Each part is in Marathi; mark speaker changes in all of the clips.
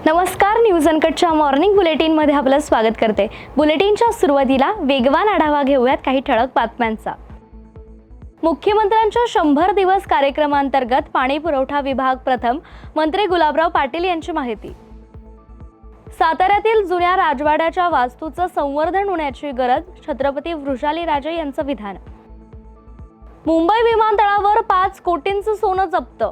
Speaker 1: नमस्कार, न्यूज अनकटच्या मॉर्निंग बुलेटिनमध्ये आपलं स्वागत करते। बुलेटिनच्या सुरुवातीला वेगवान आढावा घेऊयात काही ठळक बातम्यांचा। मुख्यमंत्र्यांच्या 100 दिवस कार्यक्रमांतर्गत पाणी पुरवठा विभाग प्रथम, मंत्री गुलाबराव पाटील यांची माहिती। साताऱ्यातील जुन्या राजवाड्याच्या वास्तूचं संवर्धन होण्याची गरज, छत्रपती वृषालीराजे यांचं विधान। मुंबई विमानतळावर 5 कोटींचं सोनं जप्त।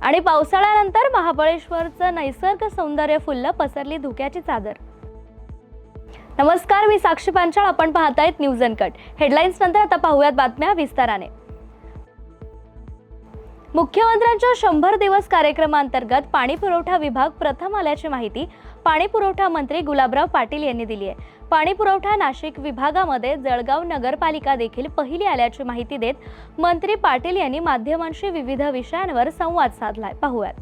Speaker 1: आणि पावसाळ्यानंतर महाबळेश्वरचं नैसर्गिक सौंदर्य फुललं, पसरली धुक्याची चादर। नमस्कार, मी साक्षी पांचाळ, आपण पाहतायत न्यूज अनकट। हेडलाईन्स नंतर आता पाहूयात बातम्या विस्ताराने। मुख्यमंत्र्यांच्या 100 दिवस कार्यक्रमांतर्गत पाणी पुरवठा विभाग प्रथम आल्याची माहिती पाणी पुरवठा मंत्री गुलाबराव पाटील यांनी दिली आहे। पाणी पुरवठा नाशिक विभागामध्ये जळगाव नगरपालिका देखील पहिली आल्याची माहिती देत मंत्री पाटील यांनी माध्यमांशी विविध विषयांवर संवाद साधलाय। पाहूयात।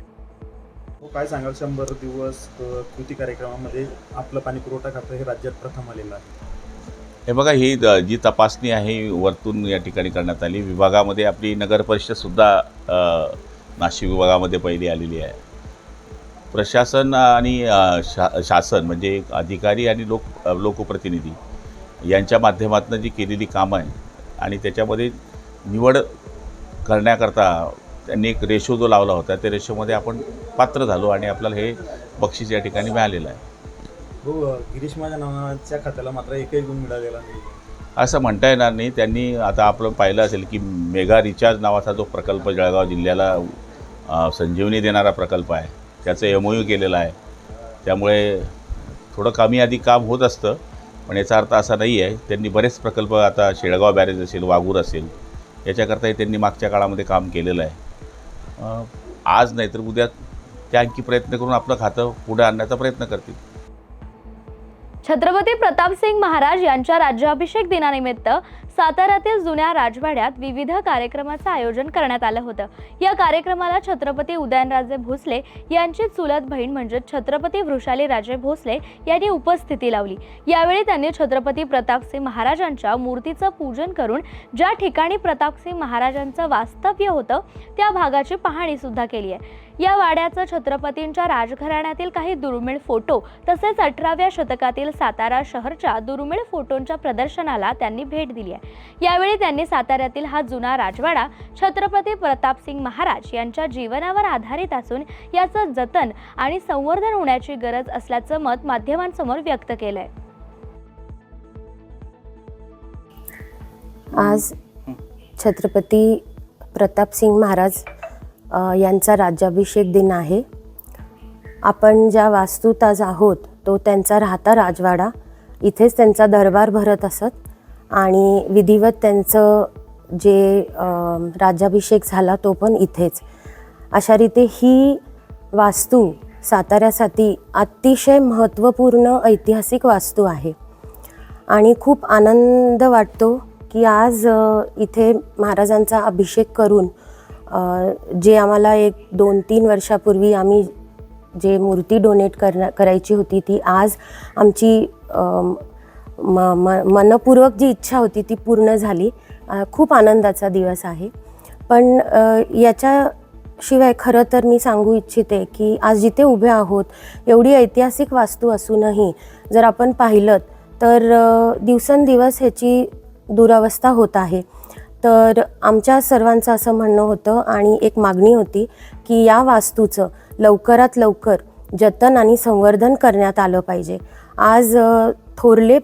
Speaker 2: काय सांगाल, 100 दिवस कृती कार्यक्रमामध्ये आपलं पाणी पुरवठा खातं हे राज्यात प्रथम आलेलं आहे।
Speaker 3: हे बघा, ही जी तपासणी आहे वरतून या ठिकाणी करण्यात आली। विभागामध्ये आपली नगर परिषदसुद्धा नाशिक विभागामध्ये पहिली आलेली आहे। प्रशासन आणि शासन म्हणजे अधिकारी आणि लोकप्रतिनिधी यांच्या माध्यमातून जी केलेली कामं आहे आणि त्याच्यामध्ये निवड करण्याकरता त्यांनी एक रेशो जो लावला होता, त्या रेशोमध्ये आपण पात्र झालो आणि आपल्याला हे बक्षीस या ठिकाणी मिळालेलं आहे।
Speaker 2: हो, गिरीश माझ्या नावाच्या खात्याला मात्र एकही गुण मिळालेला नाही
Speaker 3: असं म्हणता येणार नाही। त्यांनी आता आपण पाहिलं असेल की मेगा रिचार्ज नावाचा जो प्रकल्प जळगाव जिल्ह्याला संजीवनी देणारा प्रकल्प आहे, त्याचं MOU केलेलं आहे। त्यामुळे थोडं कमी अधिक काम होत असतं, पण याचा अर्थ असा नाही आहे। त्यांनी बरेच प्रकल्प, आता शेळगाव बॅरेज असेल, वाघूर असेल, याच्याकरताही त्यांनी मागच्या काळामध्ये काम केलेलं आहे। आज नाही तर उद्या त्या आणखी प्रयत्न करून आपलं खातं पुढे आणण्याचा प्रयत्न करतील।
Speaker 1: छत्रपती प्रतापसिंग महाराज यांच्या राज्याभिषेक दिनानिमित्त साताऱ्यातील जुन्या राजवाड्यात विविध कार्यक्रमाचं आयोजन करण्यात आलं होतं। या कार्यक्रमाला छत्रपती उदयनराजे भोसले यांची चुलत बहीण म्हणजे छत्रपती वृषालीराजे भोसले यांनी उपस्थिती लावली। यावेळी त्यांनी छत्रपती प्रतापसिंग महाराजांच्या मूर्तीचं पूजन करून ज्या ठिकाणी प्रतापसिंग महाराजांचं वास्तव्य होतं त्या भागाची पाहणी सुद्धा केली आहे। या वाड्याचं छत्रपतींच्या राजघराण्यातील काही दुर्मिळ फोटो तसेच 18व्या शतकातील सातारा शहरच्या दुर्मिळ फोटोंच्या प्रदर्शनाला त्यांनी भेट दिली आहे। यावेळी त्यांनी साताऱ्यातील हा जुना राजवाडा छत्रपती प्रतापसिंग महाराज यांच्या जीवनावर आधारित असून याचं जतन आणि संवर्धन होण्याची गरज असल्याचं मत माध्यमांसमोर व्यक्त केलंय।
Speaker 4: आज छत्रपती प्रतापसिंग महाराज यांचा राज्याभिषेक दिन आहे। आपण ज्या वास्तूत आज आहोत तो त्यांचा राहता राजवाडा, इथेच त्यांचा दरबार भरत असत आणि विधिवत त्यांचं जे राज्याभिषेक झाला तो पण इथेच। अशा रीते ही वास्तू साताऱ्यासाठी अतिशय महत्त्वपूर्ण ऐतिहासिक वास्तू आहे आणि खूप आनंद वाटतो की आज इथे महाराजांचा अभिषेक करून जे आम्हाला 1-2-3 वर्षापूर्वी आम्ही जे मूर्ती डोनेट करायची होती ती आज आमची मनपूर्वक जी इच्छा होती ती पूर्ण झाली। खूप आनंदाचा दिवस आहे। पण याच्याशिवाय खरं तर मी सांगू इच्छिते की आज जिथे उभे आहोत एवढी ऐतिहासिक वास्तू असूनही जर आपण पाहिलं तर दिवसेंदिवस ह्याची दुरावस्था होत आहे। तर आमच्या सर्वांचं असं म्हणणं होतं आणि एक मागणी होती की या वास्तूचं लवकरात लवकर जतन आणि संवर्धन करण्यात आलं पाहिजे। आज थोरले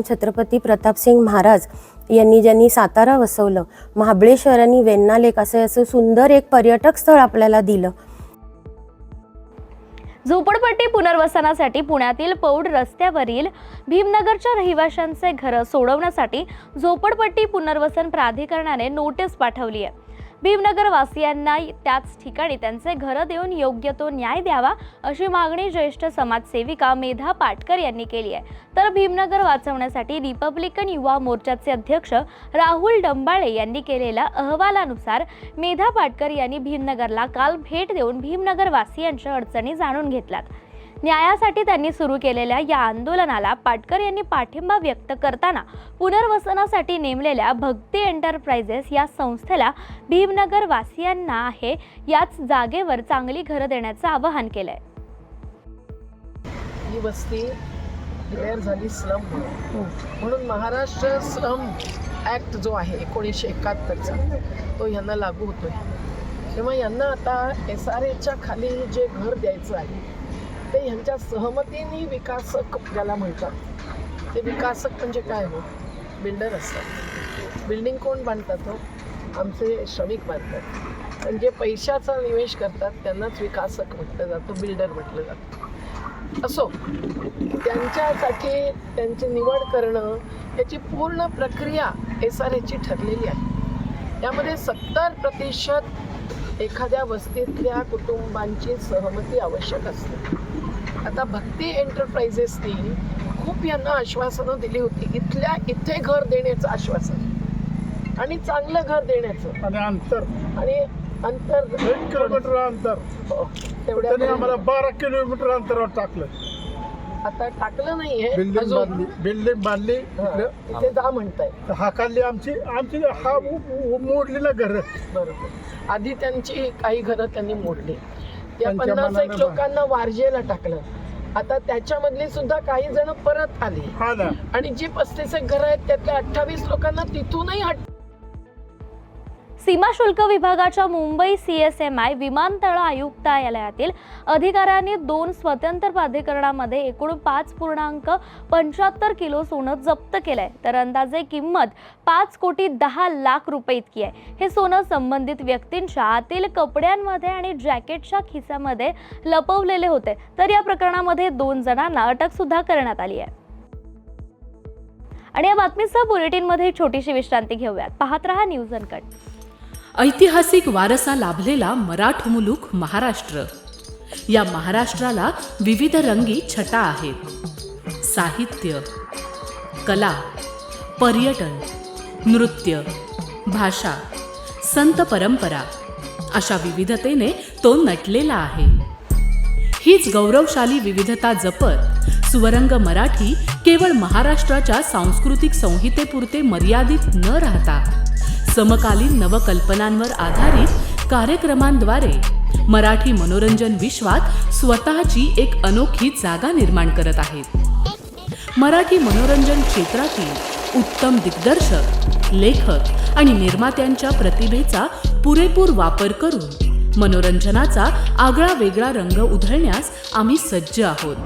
Speaker 4: छत्रपती प्रतापसिंग महाराज यांनी ज्यांनी सातारा वसवलं, महाबळेश्वर आणि वेण्णा लेक असं सुंदर एक पर्यटक स्थळ आपल्याला दिलं।
Speaker 1: झोपडपट्टी पुनर्वसनासाठी पुण्यातील पौड रस्त्यावरील भीमनगरच्या रहिवाशांचे घर सोडवण्यासाठी झोपडपट्टी पुनर्वसन प्राधिकरणाने नोटीस पाठवली आहे। भीमनगर वासियांना त्याच ठिकाणी त्यांचे घर देऊन योग्य तो न्याय द्यावा अशी मागणी ज्येष्ठ समाजसेविका मेधा पाटकर यांनी केली आहे। तर भीमनगर वाचवण्यासाठी रिपब्लिकन युवा मोर्चाचे अध्यक्ष राहुल डंबाळे यांनी केलेल्या अहवालानुसार मेधा पाटकर यांनी भीमनगरला काल भेट देऊन भीमनगर वासियांच्या अडचणी जाणून घेतल्यात। न्यायासाठी त्यांनी सुरू केलेल्या या आंदोलनाला पाटकर यांनी पाठिंबा व्यक्त करताना पुनर्वसनासाठी नेमलेल्या भक्ती एंटरप्राइजेस या संस्थेला भीमनगर वासियांना आहे याच जागेवर चांगली घरं देण्याचं आवाहन केलंय।
Speaker 5: ही वस्ती डिक्लेअर झाली स्लम म्हणून महाराष्ट्र श्रम ॲक्ट जो आहे 1971चा तो यांना लागू होतोय. तेव्हा यांना आता SRAच्या खाली जे घर द्यायचं आहे ते ह्यांच्या सहमतीने विकासक ज्याला म्हणतात. ते विकासक म्हणजे काय हो? बिल्डर असतात. बिल्डिंग कोण बांधतात हो? आमचे श्रमिक बांधतात. पण जे पैशाचा निवेश करतात त्यांनाच विकासक म्हटलं जातं, बिल्डर म्हटलं जातं. असो, त्यांच्यासाठी त्यांची निवड करणं याची पूर्ण प्रक्रिया SRAची ठरलेली आहे. यामध्ये 70% एखाद्या वस्तीतल्या कुटुंबांची सहमती आवश्यक असते. आता भक्ती एंटरप्राइजेसनी खूप यांना आश्वासनं दिली होती, इथे घर देण्याचं आश्वासन आणि चांगलं घर देण्याचं
Speaker 6: आणि अंतर 1 किलोमीटर अंतर
Speaker 5: तेवढ्या
Speaker 6: आम्हाला 12 किलोमीटर अंतरावर टाकलं.
Speaker 5: आता टाकलं नाहीये,
Speaker 6: बिल्डिंग बांधली
Speaker 5: इथे जा म्हणताय.
Speaker 6: हाकाली आमची हा मोडलेला घर.
Speaker 5: बरोबर. आधी त्यांची काही घरं त्यांनी मोडली. त्या
Speaker 6: त्यांच्या
Speaker 5: 50
Speaker 6: मनानं
Speaker 5: लोकांना वारजेला टाकलं. आता त्याच्यामधली सुद्धा काही जण परत आली
Speaker 6: हा ना.
Speaker 5: आणि जी 35 घरं आहेत त्यातल्या 28 लोकांना तिथूनही
Speaker 1: सीमा शुल्क विभागाच्या मुंबई CSMI विमानतळ आयुक्तालयातील अधिकाऱ्यांनी 2 स्वतंत्र प्राधिकरणामध्ये एकूण 5.75 किलो सोनं जप्त केलंय. तर अंदाजे किंमत 5,10,00,000 रुपये इतकी आहे. हे सोनं संबंधित व्यक्तींच्या आतील कपड्यांमध्ये आणि जॅकेटच्या खिसामध्ये लपवलेले होते. तर या प्रकरणामध्ये 2 जणांना अटक सुद्धा करण्यात आली आहे. आणि या बातमीसह बुलेटिनमध्ये एक छोटीशी विश्रांती घेऊयात. पाहत रहा न्यूज अनकट.
Speaker 7: ऐतिहासिक वारसा लाभलेला मराठ मुलूक महाराष्ट्र. या महाराष्ट्राला विविध रंगी छटा आहेत. साहित्य, कला, पर्यटन, नृत्य, भाषा, संत परंपरा अशा विविधतेने तो नटलेला आहे. हीच गौरवशाली विविधता जपत स्वरंग मराठी केवळ महाराष्ट्राच्या सांस्कृतिक संहितेपुरते मर्यादित न राहता समकालीन नवकल्पनांवर आधारित कार्यक्रमांद्वारे मराठी मनोरंजन विश्वात स्वतःची एक अनोखी जागा निर्माण करत आहेत. मराठी मनोरंजन क्षेत्रातील उत्तम दिग्दर्शक, लेखक आणि निर्मात्यांच्या प्रतिभेचा पुरेपूर वापर करून मनोरंजनाचा आगळा वेगळा रंग उधळण्यास आम्ही सज्ज आहोत.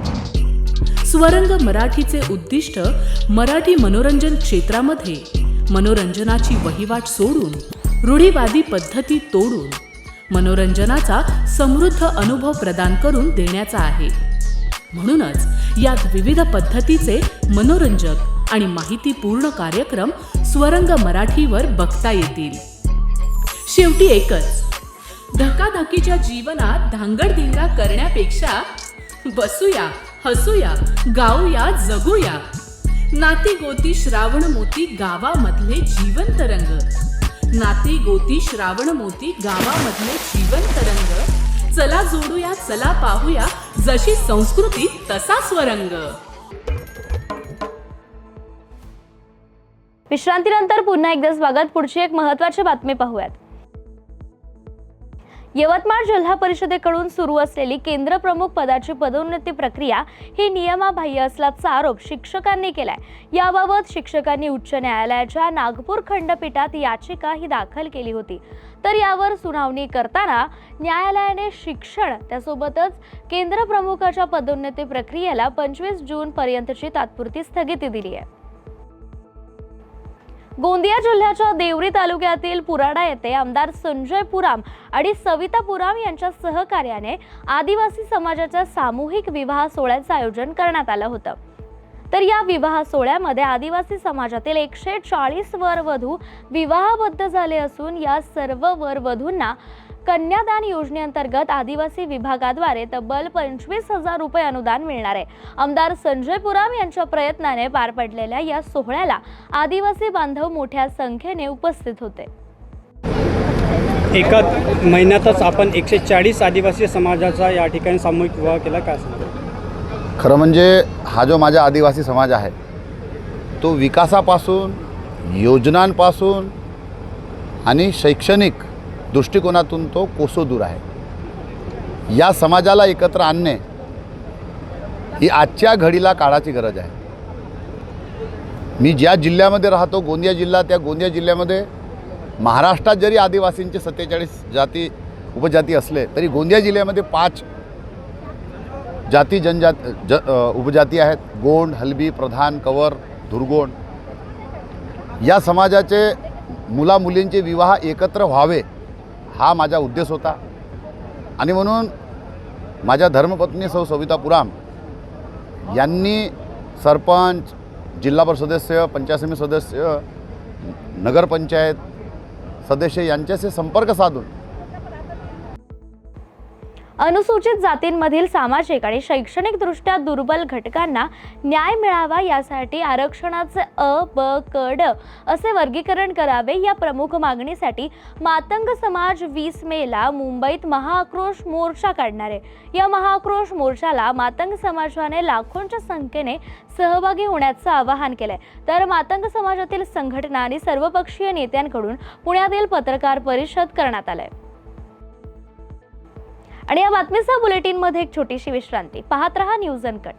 Speaker 7: स्वरंग मराठीचे उद्दिष्ट मराठी मनोरंजन क्षेत्रामध्ये मनोरंजनाची वहिवाट सोडून, रूढीवादी पद्धती तोडून मनोरंजनाचा समृद्ध अनुभव प्रदान करून देण्याचा आहे. म्हणूनच यात विविध पद्धतीचे मनोरंजक आणि माहितीपूर्ण कार्यक्रम स्वरंग मराठीवर बघता येतील. शेवटी एकच, धकाधकीच्या जीवनात धांगडधिंगा करण्यापेक्षा बसूया, हसूया, गाऊया, जगूया. नाती गोती श्रावण मोती गावामधले जीवंत रंग. नाती गोती श्रावण मोती गावामधले जीवंत रंग. चला जोडूया, चला पाहूया, जशी संस्कृती तसा स्वरंग.
Speaker 1: विश्रांतीनंतर पुन्हा एकदा स्वागत. पुढची एक महत्त्वाची बातमी पाहूयात. यवतमाळ जिल्हा परिषदेकडून सुरू असलेली केंद्र प्रमुख पदाची पदोन्नती प्रक्रिया ही नियमाबाह्य असल्याचा आरोप शिक्षकांनी केलाय. याबाबत शिक्षकांनी उच्च न्यायालयाच्या नागपूर खंडपीठात याचिका ही दाखल केली होती. तर यावर सुनावणी करताना न्यायालयाने शिक्षण त्यासोबतच केंद्र प्रमुखाच्या पदोन्नती प्रक्रियेला 25 जून पर्यंतची तात्पुरती स्थगिती दिली आहे. गोंदिया जिल्ह्याच्या देवरी तालुक्यातील पुराडा येथे आमदार संजय पुराम आणि सविता पुराम यांच्या सहकार्याने आदिवासी समाजाच्या सामूहिक विवाह सोहळ्याचं आयोजन करण्यात आलं होतं. तर या विवाह सोहळ्यामध्ये आदिवासी समाजातील 140 वरवधू विवाहबद्ध झाले असून या सर्व वरवधूंना कन्यादान योजनेअंतर्गत आदिवासी विभागाद्वारे तब्बल 25,000 रुपये अनुदान मिळणार आहे. आमदार संजय पुराम यांच्या प्रयत्नाने पार पडलेल्या या सोहळ्याला आदिवासी बांधव मोठ्या संख्येने उपस्थित होते.
Speaker 8: एका महिन्यातच आपण 140 आदिवासी समाजाचा या ठिकाणी सामूहिक विवाह केला. काय सांगतो?
Speaker 9: खरं म्हणजे हा जो माझा आदिवासी समाज आहे तो विकासापासून, योजनांपासून आणि शैक्षणिक दृष्टिकोनातून तो कोसो दूर आहे. या समाजाला एकत्र आणणे ही आजच्या घडीला काळाची गरज आहे. मी ज्या जिल्ह्यामध्ये राहतो, गोंदिया जिल्हा, त्या गोंदिया जिल्ह्यामध्ये महाराष्ट्रात जरी आदिवासींचे 47 जाती उपजाती असले तरी गोंदिया जिल्ह्यामध्ये 5 जाती उपजाती आहेत. गोंड, हलबी, प्रधान, कवर, धुरगोंड. या समाजाचे मुलामुलींचे विवाह एकत्र व्हावे हा माझा उद्देश होता. आणि म्हणून माझ्या धर्मपत्नी सौ सविता पुराम यांनी सरपंच, जिल्हा परिषद सदस्य, पंचायत समिती सदस्य, नगरपंचायत सदस्य यांच्याशी संपर्क साधून
Speaker 1: अनुसूचित जातींमधील सामाजिक आणि शैक्षणिक दृष्ट्या दुर्बल घटकांना न्याय मिळावा यासाठी आरक्षणाचे अ, ब, क, ड असे वर्गीकरण करावे या प्रमुख मागणीसाठी मातंग समाज 20 मेला मुंबईत महाआक्रोश मोर्चा काढणार आहे. या महाआक्रोश मोर्चाला मातंग समाजाने लाखोंच्या संख्येने सहभागी होण्याचं आवाहन केलंय. तर मातंग समाजातील संघटना आणि सर्वपक्षीय नेत्यांकडून पुण्यातील पत्रकार परिषद करण्यात आलंय. आणि या बातमीचा बुलेटिनमध्ये एक छोटीशी विश्रांती. पाहत रहा न्यूज अनकट.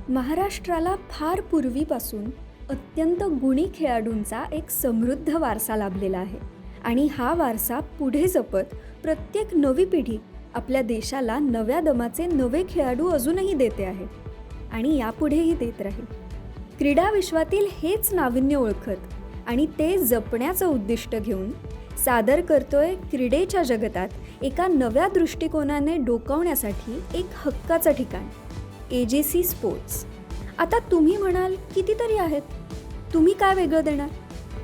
Speaker 10: महाराष्ट्राला फार पूर्वीपासून अत्यंत गुणी खेळाडूंचा एक समृद्ध वारसा लाभलेला आहे आणि हा वारसा पुढे जपत प्रत्येक नवी पिढी आपल्या देशाला नव्या दमाचे नवे खेळाडू अजूनही देते आहे आणि यापुढेही देत राहील. क्रीडा विश्वातील हेच नाविन्य ओळखत आणि ते जपण्याचं उद्दिष्ट घेऊन सादर करतोय क्रीडेच्या जगतात एका नव्या दृष्टिकोनाने डोकावण्यासाठी एक हक्काचं ठिकाण AJC स्पोर्ट्स. आता तुम्ही म्हणाल कितीतरी आहेत, तुम्ही काय वेगळं देणार?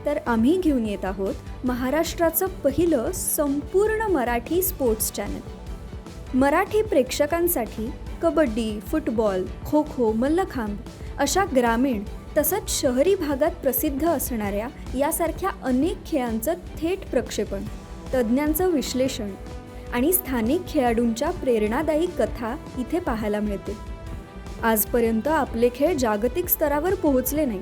Speaker 10: तर आम्ही घेऊन येत आहोत महाराष्ट्राचं पहिलं संपूर्ण मराठी स्पोर्ट्स चॅनल. मराठी प्रेक्षकांसाठी कबड्डी, फुटबॉल, खो खो, मल्लखांब अशा ग्रामीण तसंच शहरी भागात प्रसिद्ध असणाऱ्या यासारख्या अनेक खेळांचं थेट प्रक्षेपण, तज्ज्ञांचं विश्लेषण आणि स्थानिक खेळाडूंच्या प्रेरणादायी कथा इथे पाहायला मिळते. आजपर्यंत आपले खेळ जागतिक स्तरावर पोहोचले नाही,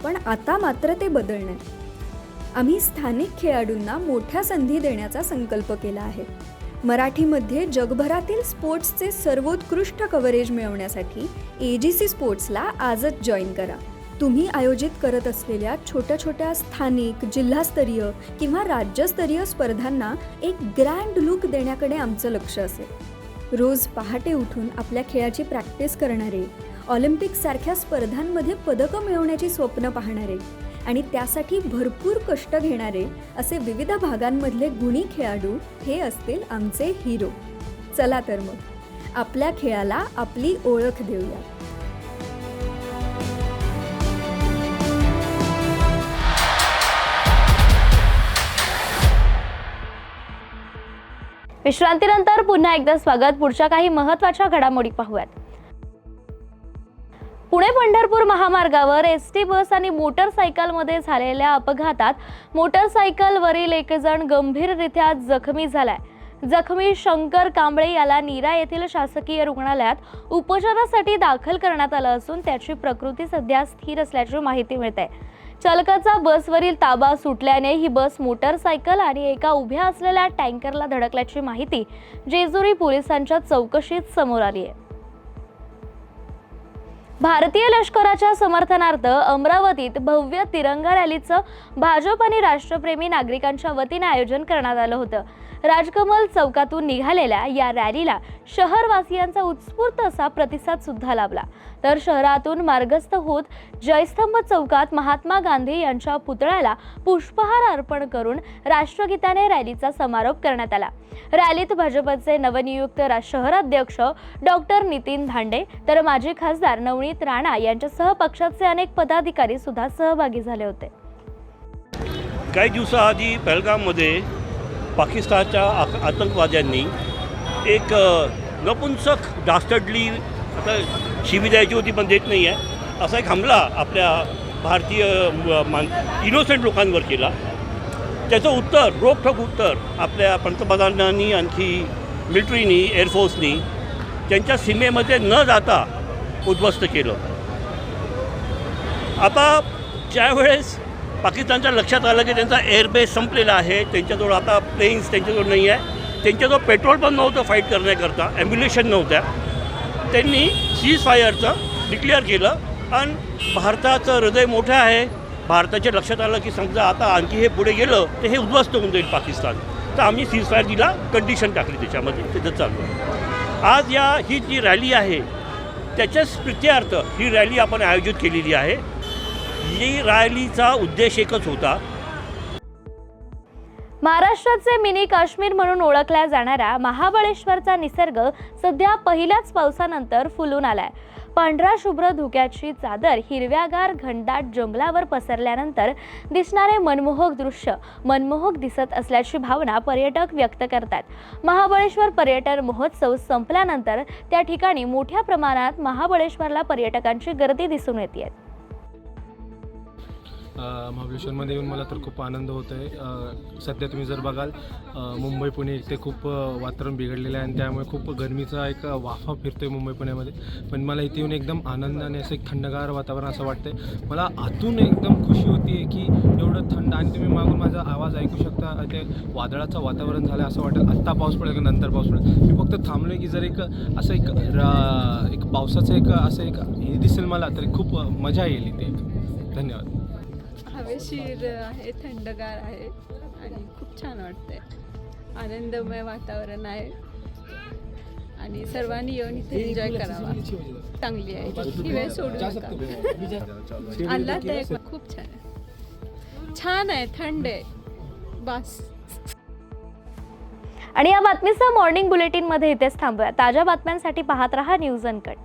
Speaker 10: पण आता मात्र ते बदलणार. आम्ही स्थानिक खेळाडूंना मोठ्या संधी देण्याचा संकल्प केला आहे. मराठीमध्ये जगभरातील स्पोर्ट्सचे सर्वोत्कृष्ट कव्हरेज मिळवण्यासाठी AJC स्पोर्ट्सला आजच जॉईन करा. तुम्ही आयोजित करत असलेल्या छोट्या छोट्या स्थानिक, जिल्हास्तरीय किंवा राज्यस्तरीय स्पर्धांना एक ग्रँड लुक देण्याकडे आमचं लक्ष असेल. रोज पहाटे उठून आपल्या खेळाची प्रॅक्टिस करणारे, ऑलिम्पिकसारख्या स्पर्धांमध्ये पदकं मिळवण्याची स्वप्न पाहणारे आणि त्यासाठी भरपूर कष्ट घेणारे असे विविध भागांमधले गुणी खेळाडू हे असतील आमचे हिरो. चला तर मग आपल्या खेळाला आपली ओळख देऊया.
Speaker 1: विश्रांतीनंतर पुन्हा एकदा स्वागत. पुढच्या काही महत्त्वाच्या घडामोडी पाहूयात. पुणे पंढरपूर महामार्गावर ST बस आणि मोटरसायकलमध्ये झालेल्या अपघातात मोटरसायकलवरील एक जण गंभीररित्या जखमी झालाय. जखमी शंकर कांबळे याला नीरा येथील शासकीय रुग्णालयात उपचारासाठी दाखल करण्यात आलं असून त्याची प्रकृती सध्या स्थिर असल्याची माहिती मिळते. चालकाचा बसवरील ताबा सुटल्याने ही बस मोटरसायकल आणि एका उभ्या असलेल्या टँकरला धडकल्याची माहिती जेजुरी पोलिसांच्या चौकशीत समोर आली आहे. भारतीय लष्कराच्या समर्थनार्थ अमरावतीत भव्य तिरंगा रॅलीचं भाजप आणि राष्ट्रप्रेमी नागरिकांच्या वतीने आयोजन करण्यात आलं होतं. राजकमल चौकातून निघालेल्या या रॅलीला शहरवासियांचा उत्स्फूर्त असा प्रतिसाद सुद्धा लाभला. तर शहरातून मार्गस्थ होत जयस्तंभ चौकात महात्मा गांधी यांच्या पुतळ्याला पुष्पहार अर्पण करून राष्ट्रगीताने रॅलीचा समारोप करण्यात आला. रॅलीत भाजपचे नवनियुक्त शहराध्यक्ष डॉक्टर नितीन धांडे तर माजी खासदार नवनीत राणा यांच्यासह पक्षाचे अनेक पदाधिकारी सुद्धा सहभागी झाले होते.
Speaker 6: काही दिवसाआधी पहलगाममध्ये पाकिस्तानच्या आतंकवाद्यांनी एक नपुंसक डास्टर्डली, आता शिवी द्यायची होती पण देत नाही आहे, असा एक हमला आपल्या भारतीय इनोसेंट लोकांवर केला. त्याचं उत्तर, रोखठोक उत्तर आपल्या पंतप्रधानांनी, आणखी मिलिटरीनी, एअरफोर्सनी त्यांच्या सीमेमध्ये न जाता उद्ध्वस्त केलं. आता ज्यावेळेस पाकिस्तानच्या लक्षात आलं की त्यांचा एअरबेस संपलेला आहे, त्यांच्याजवळ आता प्लेन्स त्यांच्याजवळ नाही आहे, त्यांच्याजवळ पेट्रोल पण नव्हतं फाईट करण्याकरता, ॲम्ब्युलेशन नव्हत्या, त्यांनी सीज फायरचं डिक्लेअर केलं आणि भारताचं हृदय मोठं आहे. भारताच्या लक्षात आलं की समजा आता आणखी हे पुढे गेलं तर हे उद्ध्वस्त होऊन जाईल पाकिस्तान. तर आम्ही सीज फायर दिला, कंडिशन टाकली त्याच्यामध्ये, तिथं चालू आहे. आज ही जी रॅली आहे त्याच्याच प्रित्यार्थ ही रॅली आपण आयोजित केलेली आहे. ही रॅलीचा उद्देश एकच होता.
Speaker 1: महाराष्ट्राचे मिनी काश्मीर म्हणून ओळखल्या जाणाऱ्या महाबळेश्वरचा निसर्ग सध्या पहिल्याच पावसानंतर फुलून आलाय. पांढरा शुभ्र धुक्याची चादर हिरव्यागार घनदाट जंगलावर पसरल्यानंतर दिसणारे मनमोहक दृश्य मनमोहक दिसत असल्याची भावना पर्यटक व्यक्त करतात. महाबळेश्वर पर्यटन महोत्सव संपल्यानंतर त्या ठिकाणी मोठ्या प्रमाणात महाबळेश्वरला पर्यटकांची गर्दी दिसून येते.
Speaker 11: महाबळेश्वरमध्ये येऊन मला तर खूप आनंद होतो आहे. सध्या तुम्ही जर बघाल मुंबई पुणे इथे खूप वातावरण बिघडलेलं आहे आणि त्यामुळे खूप गरमीचा एक वाफा फिरतो आहे मुंबई पुण्यामध्ये. पण मला इथे येऊन एकदम आनंदाने असं एक थंडगार वातावरण असं वाटतं आहे. मला आतून एकदम खुशी होती आहे की एवढं थंड, आणि तुम्ही मागून माझा आवाज ऐकू शकता. ते वादळाचं वातावरण झालं असं वाटेल आत्ता पाऊस पडेल का नंतर पाऊस पडेल. मी फक्त थांबलो की जर एक असं एक पावसाचं एक असं एक हे दिसेल मला तर खूप मजा येईल इथे. धन्यवाद.
Speaker 12: हवेशीर आहे, थंडगार आहे आणि खूप छान वाटतंय. आनंदमय वातावरण आहे आणि सर्वांनी येऊन इथे एन्जॉय करावा. चांगली आहे ही वेळ सोडू नका. आल्हाददायक खूप छान आहे. छान आहे, थंड आहे बस.
Speaker 1: आणि या बातमीसह मॉर्निंग बुलेटिनमध्ये इथेच थांबूया. ताज्या बातम्यांसाठी पाहत रहा न्यूज अनकट.